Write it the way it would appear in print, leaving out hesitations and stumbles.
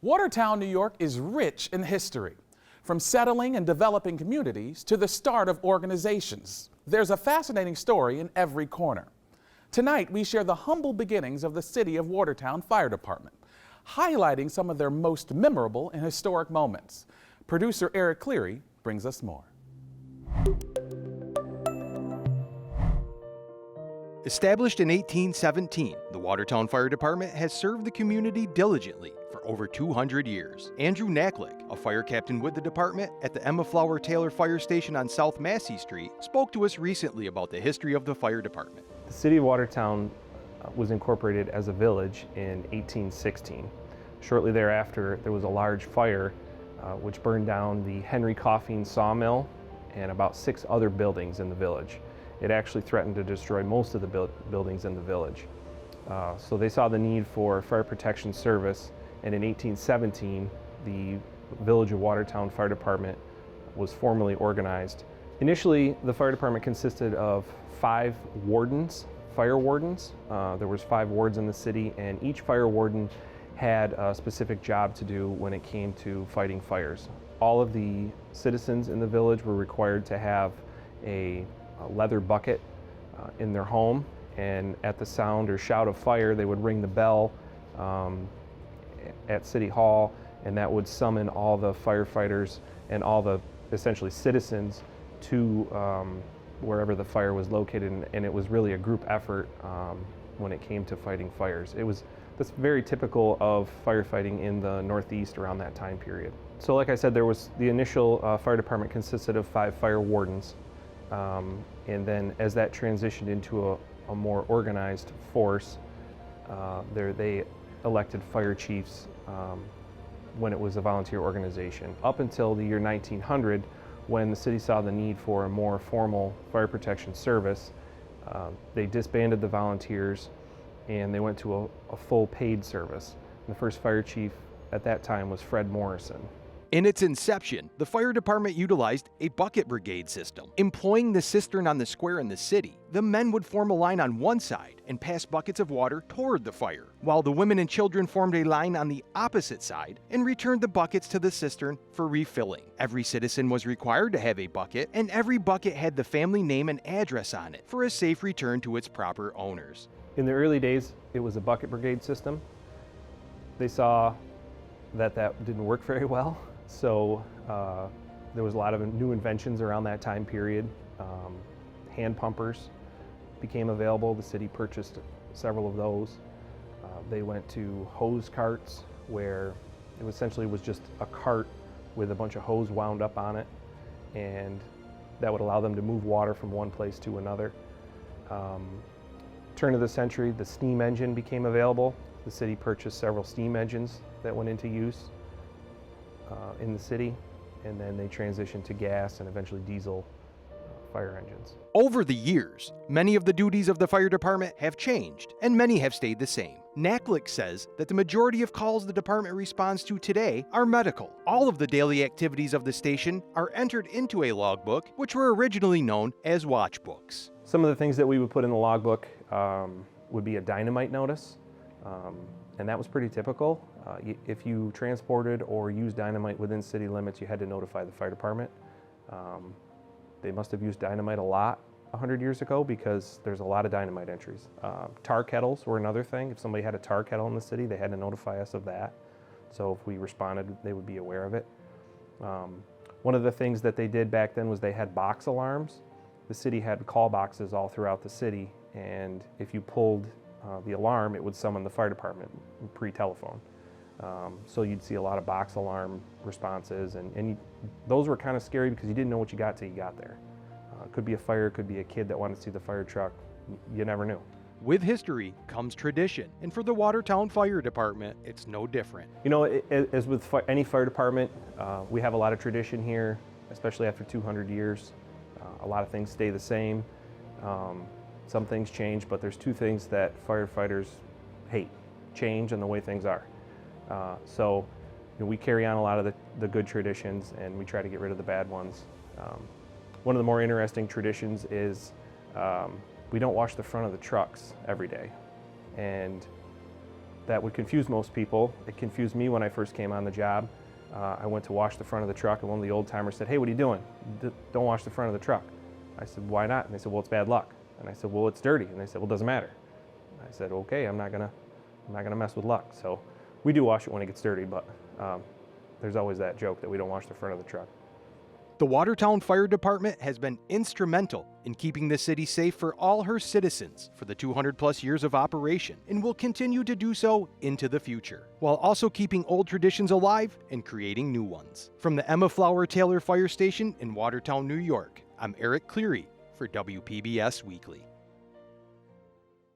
Watertown, New York is rich in history. From settling and developing communities to the start of organizations, there's a fascinating story in every corner. Tonight, we share the humble beginnings of the City of Watertown Fire Department, highlighting some of their most memorable and historic moments. Producer Eric Cleary brings us more. Established in 1817, the Watertown Fire Department has served the community diligently for over 200 years. Andrew Naklick, a fire captain with the department at the Emma Flower Taylor Fire Station on South Massey Street, spoke to us recently about the history of the fire department. The City of Watertown was incorporated as a village in 1816. Shortly thereafter, there was a large fire which burned down the Henry Coffeen sawmill and about 6 other buildings in the village. It actually threatened to destroy most of the buildings in the village. So they saw the need for fire protection service, and in 1817, the Village of Watertown Fire Department was formally organized. Initially, the fire department consisted of 5 wardens, fire wardens. There was 5 wards in the city, and each fire warden had a specific job to do when it came to fighting fires. All of the citizens in the village were required to have a leather bucket in their home, and at the sound or shout of fire, they would ring the bell at City Hall, and that would summon all the firefighters and all the essentially citizens to wherever the fire was located, and it was really a group effort when it came to fighting fires. That's very typical of firefighting in the Northeast around that time period. So like I said, there was the initial fire department consisted of 5 fire wardens. And then as that transitioned into a more organized force, they elected fire chiefs when it was a volunteer organization. Up until the year 1900, when the city saw the need for a more formal fire protection service, they disbanded the volunteers and they went to a full paid service. And the first fire chief at that time was Fred Morrison. In its inception, the fire department utilized a bucket brigade system. Employing the cistern on the square in the city, the men would form a line on one side and pass buckets of water toward the fire, while the women and children formed a line on the opposite side and returned the buckets to the cistern for refilling. Every citizen was required to have a bucket, and every bucket had the family name and address on it for a safe return to its proper owners. In the early days, it was a bucket brigade system. They saw that didn't work very well. So there was a lot of new inventions around that time period. Hand pumpers became available. The city purchased several of those. They went to hose carts, where it essentially was just a cart with a bunch of hose wound up on it, and that would allow them to move water from one place to another. Turn of the century, the steam engine became available. The city purchased several steam engines that went into use in the city, and then they transitioned to gas and eventually diesel fire engines. Over the years, many of the duties of the fire department have changed, and many have stayed the same. Naklick says that the majority of calls the department responds to today are medical. All of the daily activities of the station are entered into a logbook, which were originally known as watch books. Some of the things that we would put in the logbook would be a dynamite notice, and that was pretty typical. If you transported or used dynamite within city limits, you had to notify the fire department. They must have used dynamite a lot 100 years ago, because there's a lot of dynamite entries. Tar kettles were another thing. If somebody had a tar kettle in the city, they had to notify us of that. So if we responded, they would be aware of it. One of the things that they did back then was they had box alarms. The city had call boxes all throughout the city, and if you pulled the alarm, it would summon the fire department pre-telephone. So you'd see a lot of box alarm responses, and those were kind of scary because you didn't know what you got till you got there. It could be a fire, it could be a kid that wanted to see the fire truck. You never knew. With history comes tradition, and for the Watertown Fire Department, it's no different. You know, as with any fire department, we have a lot of tradition here, especially after 200 years. A lot of things stay the same. Some things change, but there's 2 things that firefighters hate: change and the way things are. So we carry on a lot of the good traditions, and we try to get rid of the bad ones. One of the more interesting traditions is we don't wash the front of the trucks every day. And that would confuse most people. It confused me when I first came on the job. I went to wash the front of the truck, and one of the old timers said, "Hey, what are you doing? Don't wash the front of the truck." I said, "Why not?" And they said, "Well, it's bad luck." And I said, "Well, it's dirty." And they said, "Well, it doesn't matter." I said, "Okay, I'm not gonna mess with luck." So we do wash it when it gets dirty, but there's always that joke that we don't wash the front of the truck. The Watertown Fire Department has been instrumental in keeping the city safe for all her citizens for the 200+ years of operation, and will continue to do so into the future, while also keeping old traditions alive and creating new ones. From the Emma Flower Taylor Fire Station in Watertown, New York, I'm Eric Cleary for WPBS Weekly.